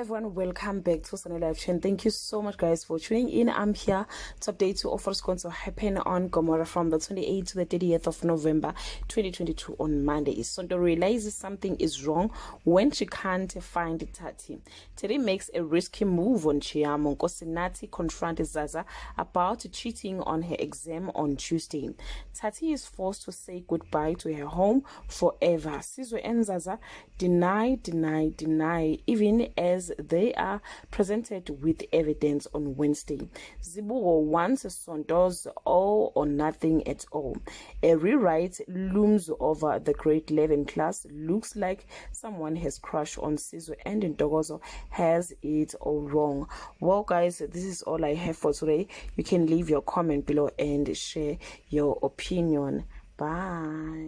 everyone, welcome back to Sunny Live Chain. Thank you so much guys for tuning in. I'm here to update you of what's going to happen on Gomora from the 28th to the 30th of November 2022 on Monday. Sonto realizes something is wrong when she can't find Thathi. Today makes a risky move on Chiamo. Thathi confronts Zaza about cheating on her exam on Tuesday. Thathi is forced to say goodbye to her home forever. Sizwe and Zaza deny, even as they are presented with evidence on Wednesday. Zibugo wants Sonto's all or nothing at all. A rewrite looms over the grade 11 class. Looks like someone has crushed on Sizwe and Ntokozo has it all wrong. Well guys, this is all I have for today. You can leave your comment below and share your opinion. Bye.